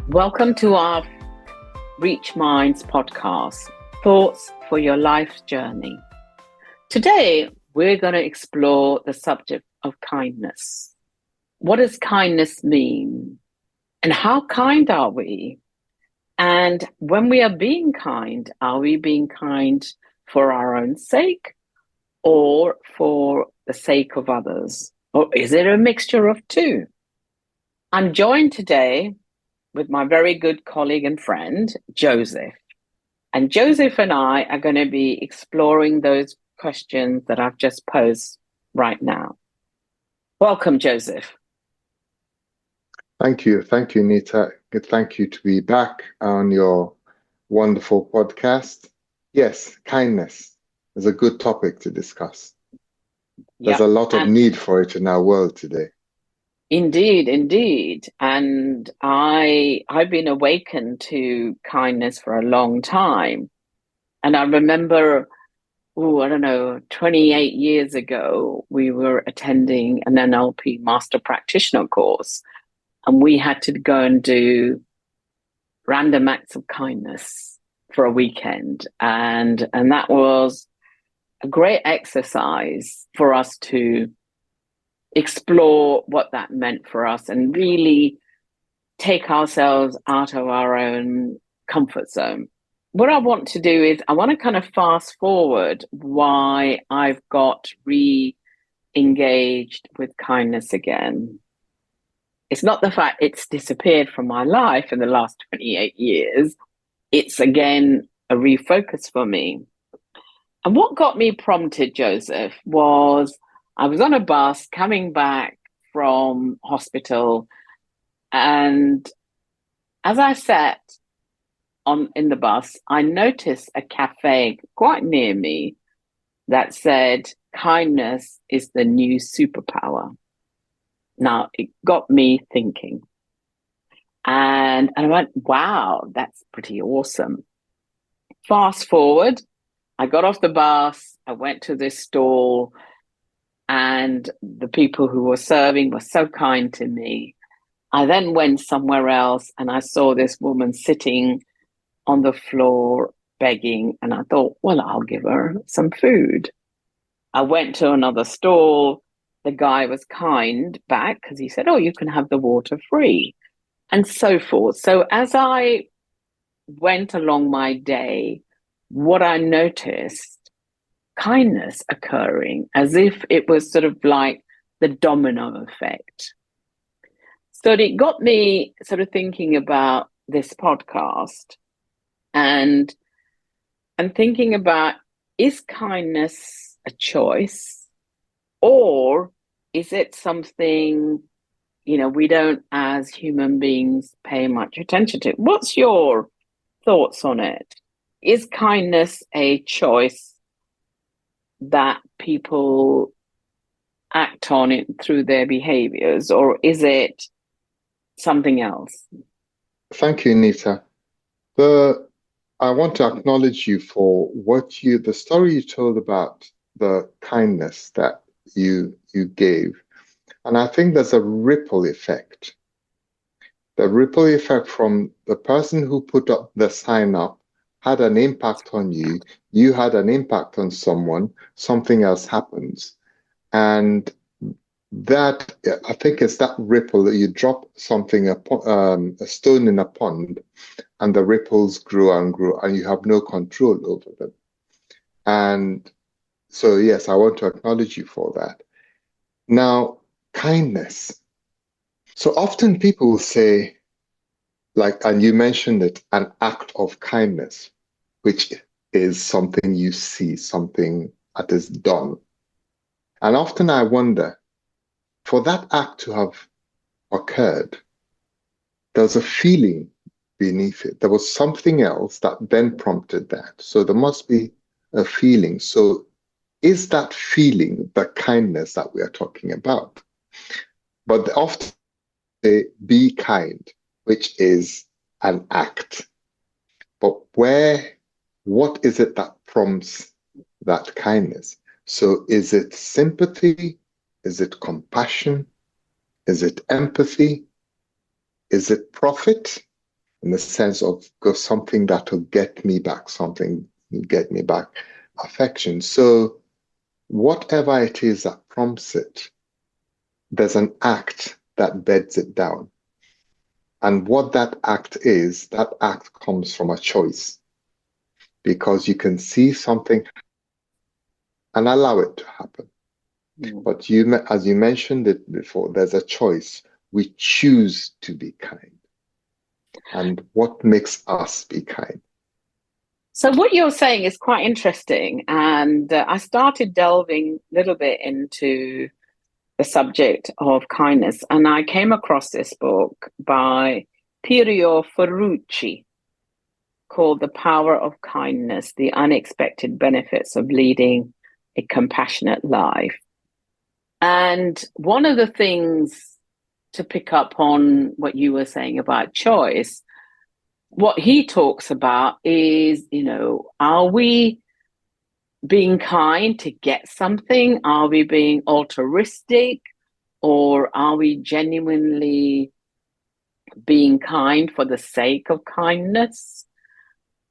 Welcome to our Reach Minds podcast, Thoughts for Your Life Journey. Today, we're going to explore the subject of kindness. What does kindness mean? And how kind are we? And when we are being kind, are we being kind for our own sake or for the sake of others? Or is it a mixture of two? I'm joined today with my very good colleague and friend, Joseph. And Joseph and I are going to be exploring those questions that I've just posed right now. Welcome, Joseph. Thank you. Thank you, Nita. Thank you to be back on your wonderful podcast. Yes, kindness is a good topic to discuss. There's a lot of need for it in our world today. Indeed. And I've been awakened to kindness for a long time. And I remember, 28 years ago, we were attending an NLP Master Practitioner course, and we had to go and do random acts of kindness for a weekend. And that was a great exercise for us to explore what that meant for us and really take ourselves out of our own comfort zone. What I want to do is I want to kind of fast forward why I've got re-engaged with kindness again. It's not the fact it's disappeared from my life in the last 28 years. It's again a refocus for me. And what got me prompted, Joseph, was I was on a bus coming back from hospital, and as I sat in the bus, I noticed a cafe quite near me that said, "Kindness is the new superpower." Now, it got me thinking. And I went, wow, that's pretty awesome. Fast forward, I got off the bus, I went to this stall, and the people who were serving were so kind to me. I then went somewhere else and I saw this woman sitting on the floor begging, and I thought, well, I'll give her some food. I went to another stall. The guy was kind back because he said, oh, you can have the water free, and so forth. So as I went along my day, what I noticed, kindness occurring as if it was sort of like the domino effect. So it got me sort of thinking about this podcast and thinking about, is kindness a choice, or is it something, we don't as human beings pay much attention to? What's your thoughts on it? Is kindness a choice that people act on it through their behaviors, or is it something else? Thank you, Nita. I want to acknowledge you for the story you told about the kindness that you gave. And I think there's a ripple effect. The ripple effect from the person who put up the sign up had an impact on you. You had an impact on someone, something else happens. And that, I think, is that ripple that you drop something, a stone in a pond, and the ripples grow and grow, and you have no control over them. And so, yes, I want to acknowledge you for that. Now, kindness. So often people will say, and you mentioned it, an act of kindness, which is something you see, something that is done. And often I wonder, for that act to have occurred, there's a feeling beneath it. There was something else that then prompted that. So there must be a feeling. So is that feeling the kindness that we are talking about? But often they be kind, which is an act. But what is it that prompts that kindness? So is it sympathy? Is it compassion? Is it empathy? Is it profit? in the sense of go something that will get me back, something get me back affection. So whatever it is that prompts it, there's an act that beds it down. And what that act comes from a choice because you can see something and allow it to happen. But as you mentioned it before, there's a choice. We choose to be kind. And what makes us be kind? So what you're saying is quite interesting, and I started delving a little bit into the subject of kindness, and I came across this book by Piero Ferrucci called The Power of Kindness: The Unexpected Benefits of Leading a Compassionate Life. And one of the things to pick up on what you were saying about choice, what he talks about is, are we being kind to get something? Are we being altruistic? Or are we genuinely being kind for the sake of kindness?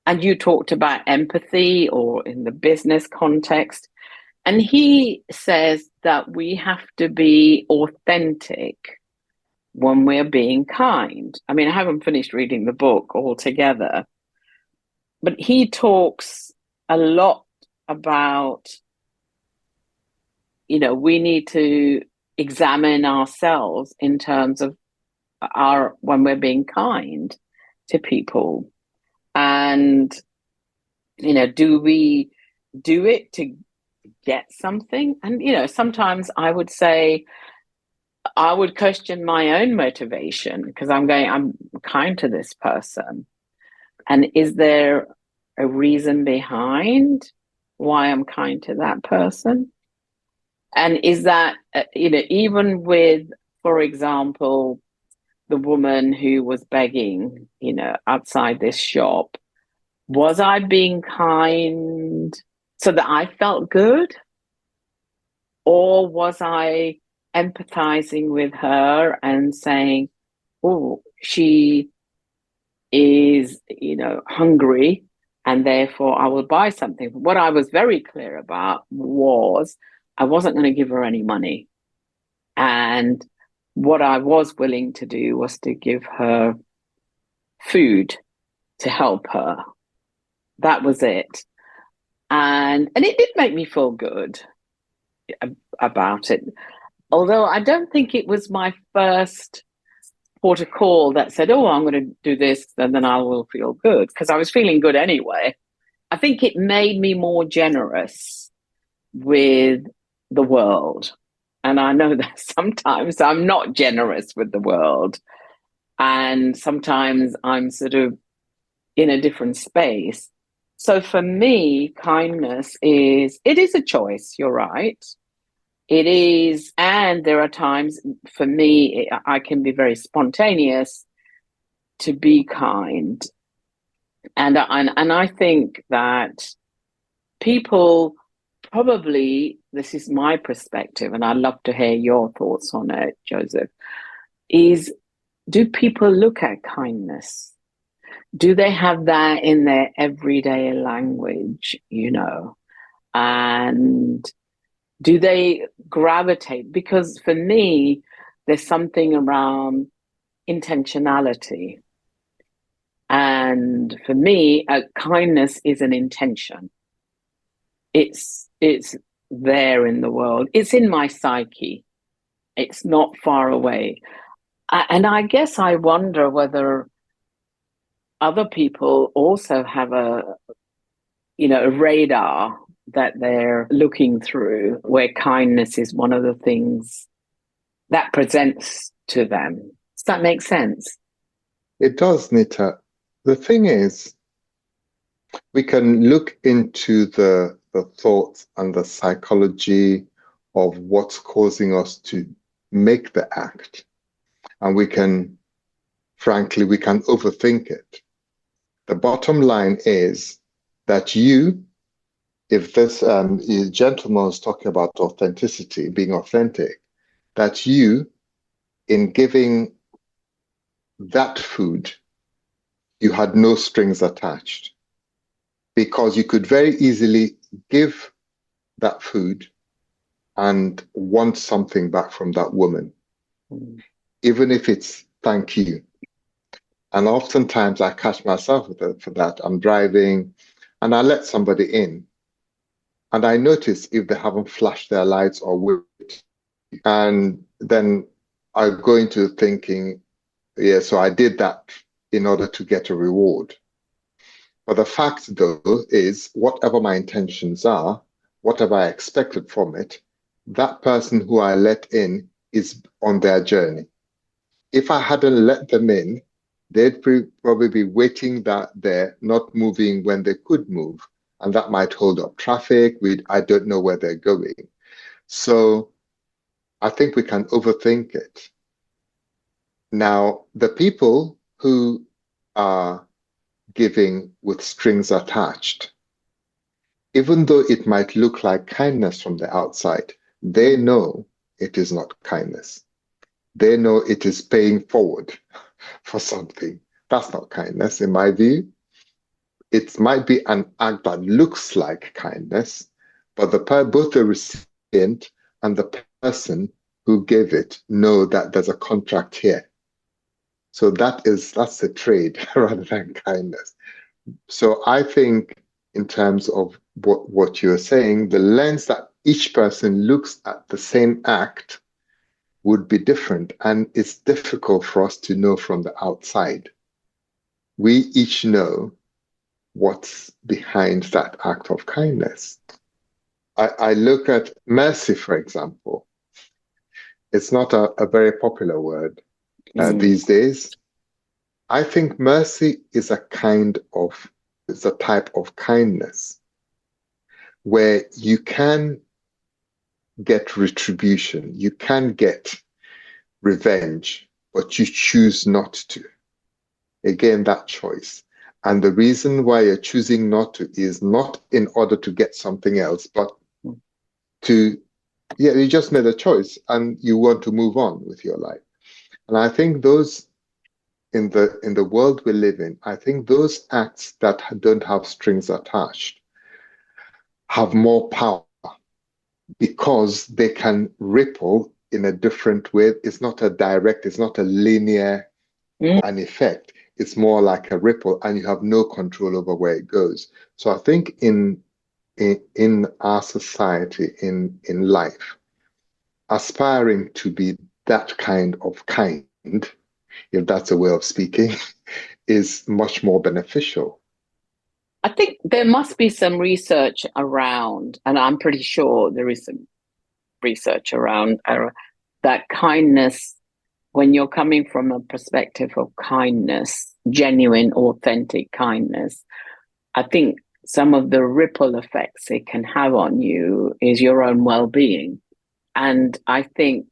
And you talked about empathy or in the business context. And he says that we have to be authentic when we're being kind. I mean, I haven't finished reading the book altogether, but he talks a lot about, we need to examine ourselves in terms of when we're being kind to people. And, do we do it to get something? And, sometimes I would say, I would question my own motivation because I'm kind to this person. And is there a reason behind why I'm kind to that person? And is that, even with, for example, the woman who was begging, outside this shop, was I being kind so that I felt good? Or was I empathizing with her and saying, oh, she is, hungry, and therefore I will buy something. What I was very clear about was I wasn't going to give her any money. And what I was willing to do was to give her food to help her. That was it. And it did make me feel good about it. Although I don't think it was my first port of call that said, oh, I'm going to do this, and then I will feel good, because I was feeling good anyway. I think it made me more generous with the world. And I know that sometimes I'm not generous with the world. And sometimes I'm sort of in a different space. So for me, kindness it is a choice. You're right. It is. And there are times for me, I can be very spontaneous to be kind. And I think that people probably, this is my perspective, and I'd love to hear your thoughts on it, Joseph, is, do people look at kindness? Do they have that in their everyday language, And do they gravitate? Because for me, there's something around intentionality. And for me, kindness is an intention. It's there in the world. It's in my psyche. It's not far away. And I guess I wonder whether other people also have a radar that they're looking through, where kindness is one of the things that presents to them. Does that make sense? It does, Nita. The thing is, we can look into the thoughts and the psychology of what's causing us to make the act. And we can overthink it. The bottom line is that if this gentleman was talking about authenticity, being authentic, that you, in giving that food, you had no strings attached because you could very easily give that food and want something back from that woman, even if it's thank you. And oftentimes I catch myself for that. I'm driving and I let somebody in and I notice if they haven't flashed their lights or wait. And then I go into thinking, yeah, so I did that in order to get a reward. But the fact, though, is whatever my intentions are, whatever I expected from it, that person who I let in is on their journey. If I hadn't let them in, they'd probably be waiting there, not moving when they could move. And that might hold up traffic. I don't know where they're going. So I think we can overthink it. Now, the people who are giving with strings attached, even though it might look like kindness from the outside, they know it is not kindness. They know it is paying forward for something. That's not kindness, in my view. It might be an act that looks like kindness, but both the recipient and the person who gave it know that there's a contract here. So that's a trade rather than kindness. So I think in terms of what you're saying, the lens that each person looks at the same act would be different. And it's difficult for us to know from the outside. We each know what's behind that act of kindness. I look at mercy, for example. It's not a very popular word these days. I think mercy is it's a type of kindness where you can get retribution, you can get revenge, but you choose not to. Again, that choice. And the reason why you're choosing not to is not in order to get something else, but you just made a choice and you want to move on with your life. And I think those in the world we live in, I think those acts that don't have strings attached have more power because they can ripple in a different way. It's not a linear an effect. It's more like a ripple, and you have no control over where it goes. So I think in our society, in life, aspiring to be that kind of kind, if that's a way of speaking, is much more beneficial. I think there must be some research around, and I'm pretty sure there is some research around that kindness, when you're coming from a perspective of kindness, genuine, authentic kindness, I think some of the ripple effects it can have on you is your own well-being. And I think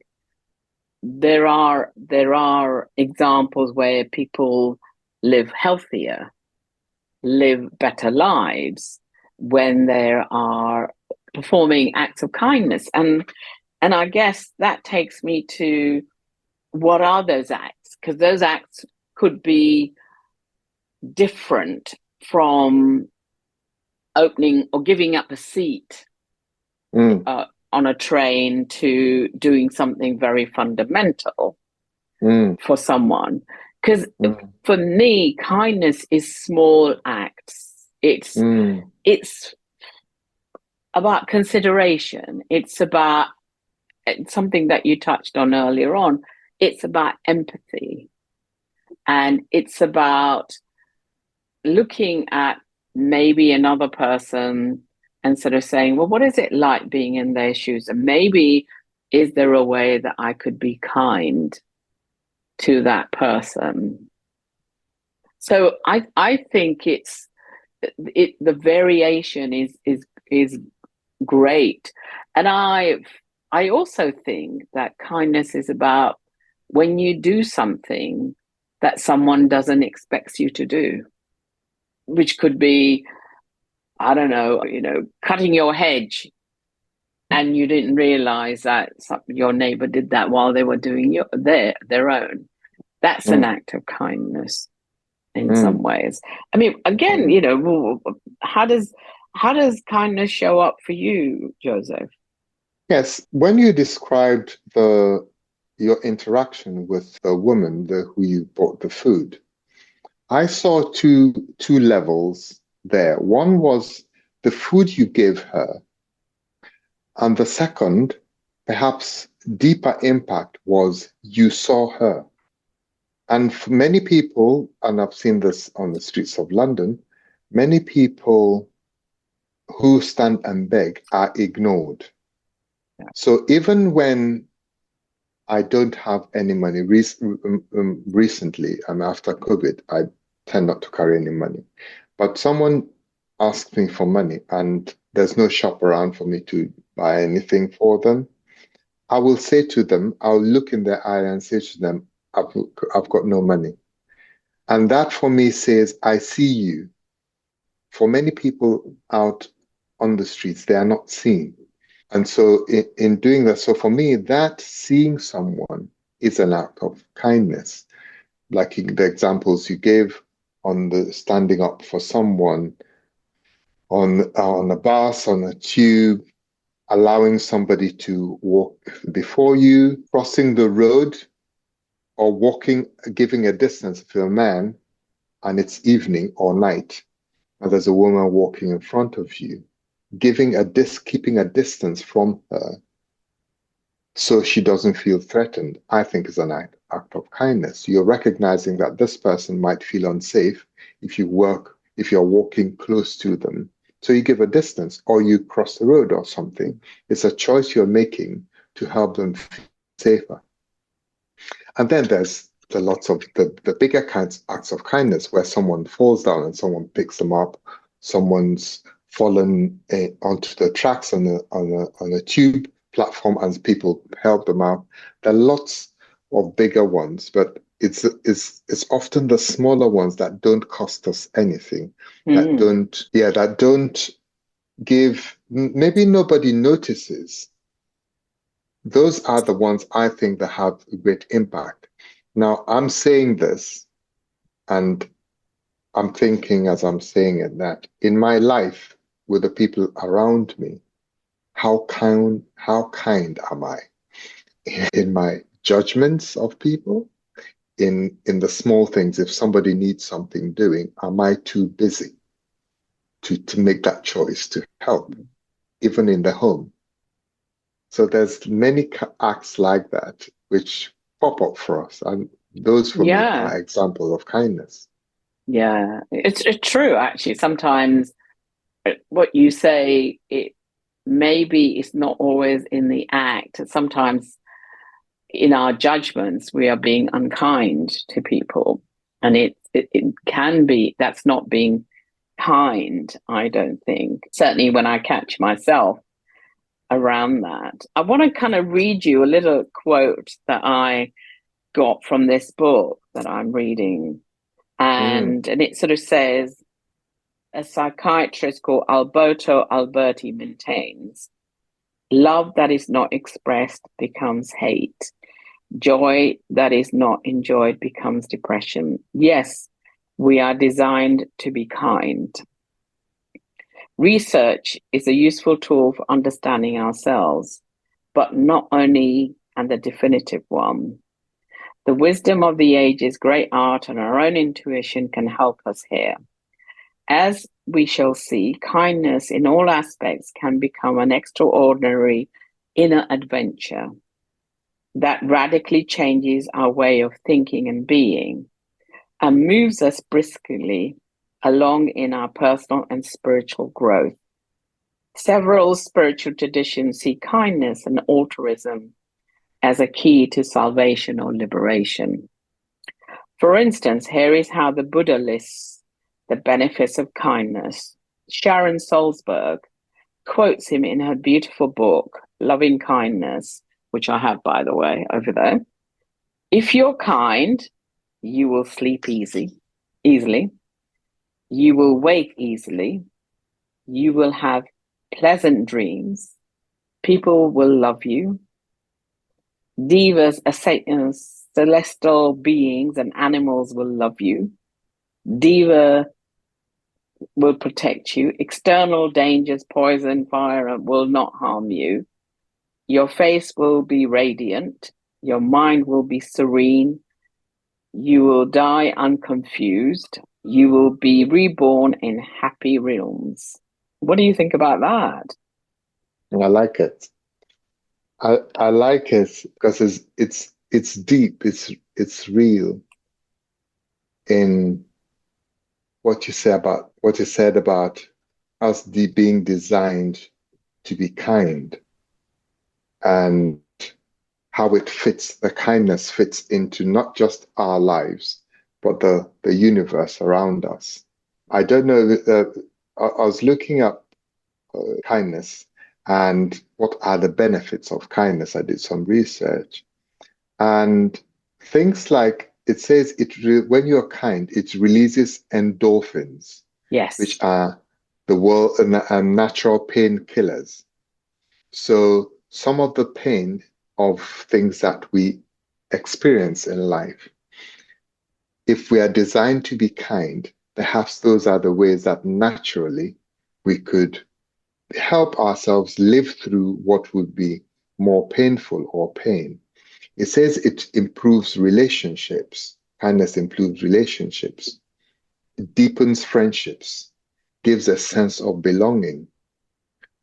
there are examples where people live healthier, live better lives when they are performing acts of kindness. And I guess that takes me to, what are those acts? Because those acts could be different from opening or giving up a seat on a train to doing something very fundamental for someone. Because for me, kindness is small acts. It's about consideration. It's about something that you touched on earlier on. It's about empathy. And it's about looking at maybe another person and sort of saying, well, what is it like being in their shoes? And maybe, is there a way that I could be kind to that person? So I think the variation is great. And I also think that kindness is about when you do something that someone doesn't expect you to do, which could be, I don't know, cutting your hedge and you didn't realize that your neighbor did that while they were doing their own. That's an act of kindness. in some Mm, ways. I mean, again, mm. how does kindness show up for you, Joseph? Yes, when you described the your interaction with the woman who you bought the food, I saw two levels there. One was the food you gave her, and the second, perhaps deeper impact, was you saw her. And for many people, and I've seen this on the streets of London, many people who stand and beg are ignored. Yeah. So even when I don't have any money, recently, after COVID, I tend not to carry any money. But someone asks me for money and there's no shop around for me to buy anything for them, I will say to them, I'll look in their eye and say to them, I've got no money. And that for me says, I see you. For many people out on the streets, they are not seen. And so in doing that, so for me, that seeing someone is an act of kindness. Like the examples you gave on the standing up for someone on a bus, on a tube, allowing somebody to walk before you, crossing the road, or walking, giving a distance if you're a man and it's evening or night, and there's a woman walking in front of you, keeping a distance from her so she doesn't feel threatened, I think is an act of kindness. You're recognizing that this person might feel unsafe if you're walking close to them. So you give a distance or you cross the road or something. It's a choice you're making to help them feel safer. And then there's the lots of the bigger kinds acts of kindness where someone falls down and someone picks them up, someone's fallen onto the tracks on a tube platform and people help them out. There are lots of bigger ones, but it's often the smaller ones that don't cost us anything, Mm. that don't give, maybe nobody notices. Those are the ones I think that have a great impact. Now, I'm saying this, and I'm thinking as I'm saying it that in my life with the people around me, how kind am I in my judgments of people, in the small things? If somebody needs something doing, am I too busy to make that choice to help, even in the home? So there's many acts like that which pop up for us, and those for me Yeah, are example of kindness. yeah. It's true actually. Sometimes what you say, it maybe it's not always in the act. Sometimes in our judgments, we are being unkind to people. And it can be that's not being kind, I don't think. Certainly when I catch myself around that. I want to kind of read you a little quote that I got from this book that I'm reading. Mm, And it sort of says, a psychiatrist called Alberto Alberti maintains, love that is not expressed becomes hate. Joy that is not enjoyed becomes depression. Yes, we are designed to be kind. Research is a useful tool for understanding ourselves, but not only and the definitive one. The wisdom of the ages, great art, and our own intuition can help us here. As we shall see, kindness in all aspects can become an extraordinary inner adventure that radically changes our way of thinking and being and moves us briskly along in our personal and spiritual growth. Several spiritual traditions see kindness and altruism as a key to salvation or liberation. For instance, here is how the Buddha lists the benefits of kindness. Sharon Salzberg quotes him in her beautiful book, Loving Kindness, which I have, by the way, over there. If you're kind, you will sleep easily. You will wake easily. You will have pleasant dreams. People will love you. Devas, Satans, celestial beings, and animals will love you. Diva will protect you. External dangers, poison, fire will not harm you. Your face will be radiant. Your mind will be serene. You will die unconfused. You will be reborn in happy realms. What do you think about that? I like it. I like it because it's deep. It's real in what you said about us being designed to be kind, and how the kindness fits into not just our lives, but the universe around us. I don't know. I was looking up kindness and what are the benefits of kindness. I did some research, and things like it says when you're kind, it releases endorphins, which Yes. are the world and natural painkillers. So some of the pain of things that we experience in life, if we are designed to be kind, perhaps those are the ways that naturally we could help ourselves live through what would be more painful or pain. It says it improves relationships. Kindness improves relationships. It deepens friendships, gives a sense of belonging.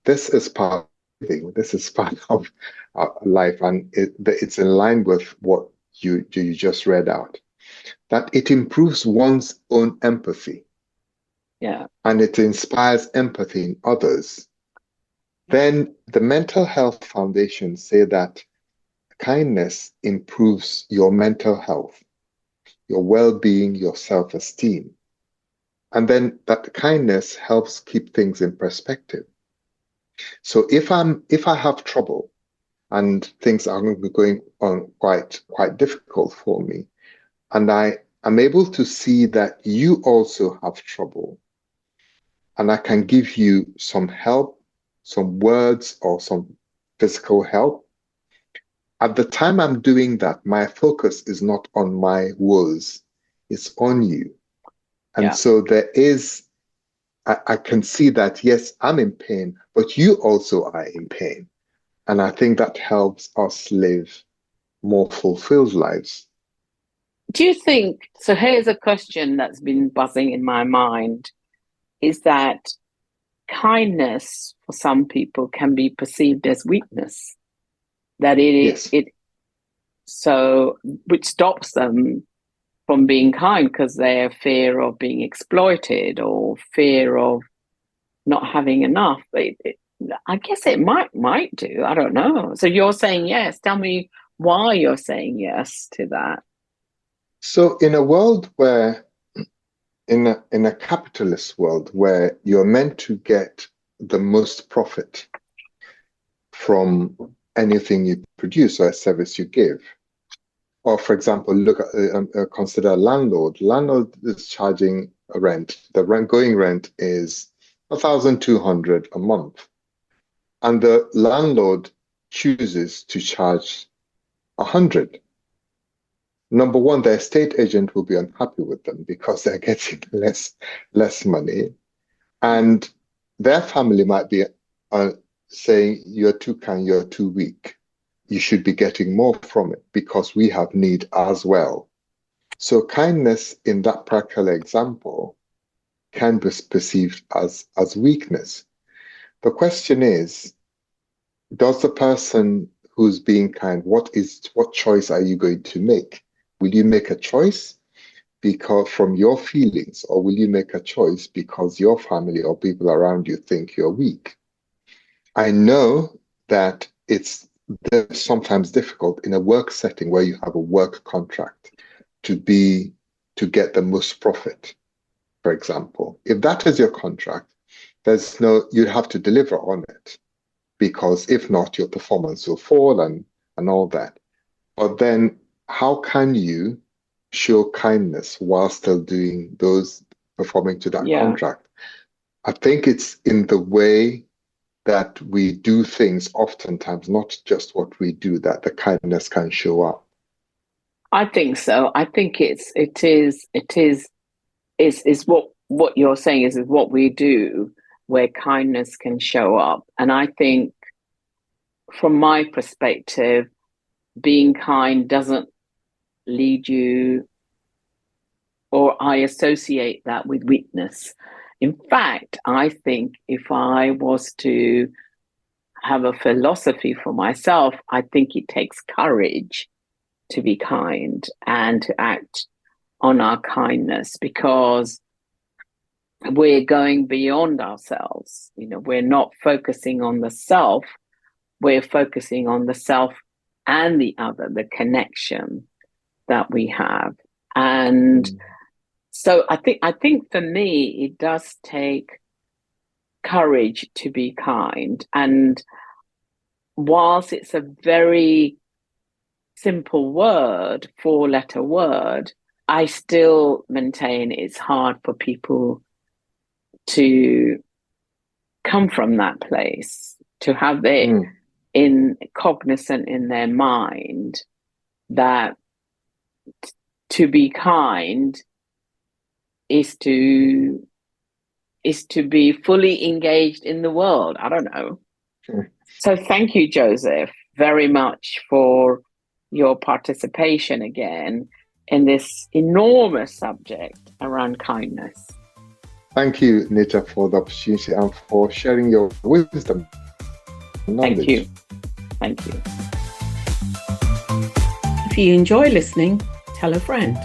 This is part of living. This is part of life, and it's in line with what you just read out. That it improves one's own empathy, Yeah. and it inspires empathy in others. Then the Mental Health Foundation say that kindness improves your mental health, your well-being, your self-esteem. And then that kindness helps keep things in perspective. So if I have trouble and things are going on quite difficult for me, and I am able to see that you also have trouble, and I can give you some help, some words or some physical help. At the time I'm doing that, my focus is not on my woes, it's on you. And Yeah. so I can see that, yes, I'm in pain, but you also are in pain. And I think that helps us live more fulfilled lives. Do you think so? Here's a question that's been buzzing in my mind is that kindness for some people can be perceived as weakness, that Yes. it so which stops them from being kind because they're fear of being exploited or fear of not having enough. I guess it might do. I don't know. So you're saying yes. Tell me why you're saying yes to that. So in a world where, in a capitalist world where you're meant to get the most profit from anything you produce or a service you give, or for example, look at consider a landlord. Landlord is charging a rent. The going rent is 1,200 a month, and the landlord chooses to charge 100. Number one, the estate agent will be unhappy with them because they're getting less money, and their family might be uh, saying, "You're too kind, you're too weak. You should be getting more from it because we have need as well." So kindness in that practical example can be perceived as weakness. The question is, does the person who's being kind, what choice are you going to make? Will you make a choice because from your feelings, or will you make a choice because your family or people around you think you're weak? I know that it's sometimes difficult in a work setting where you have a work contract to be to get the most profit, for example. If that is your contract, you have to deliver on it, because if not, your performance will fall and all that. But then how can you show kindness while still doing those performing to that Yeah. contract? I think it's in the way that we do things oftentimes, not just what we do, that the kindness can show up. I think so. I think it is is what you're saying is what we do where kindness can show up. And I think from my perspective, being kind doesn't lead you, or I associate that with weakness. In fact, I think if I was to have a philosophy for myself, I think it takes courage to be kind and to act on our kindness, because we're going beyond ourselves. We're not focusing on the self, we're focusing on the self and the other, the connection that we have. And so I think for me, it does take courage to be kind. And whilst it's a very simple word, 4-letter word, I still maintain it's hard for people to come from that place, to have it cognizant in their mind that to be kind is to be fully engaged in the world. I don't know. So thank you, Joseph, very much for your participation again in this enormous subject around kindness. Thank you, Nita, for the opportunity and for sharing your wisdom and knowledge. Thank you. Thank you. If you enjoy listening, tell a friend.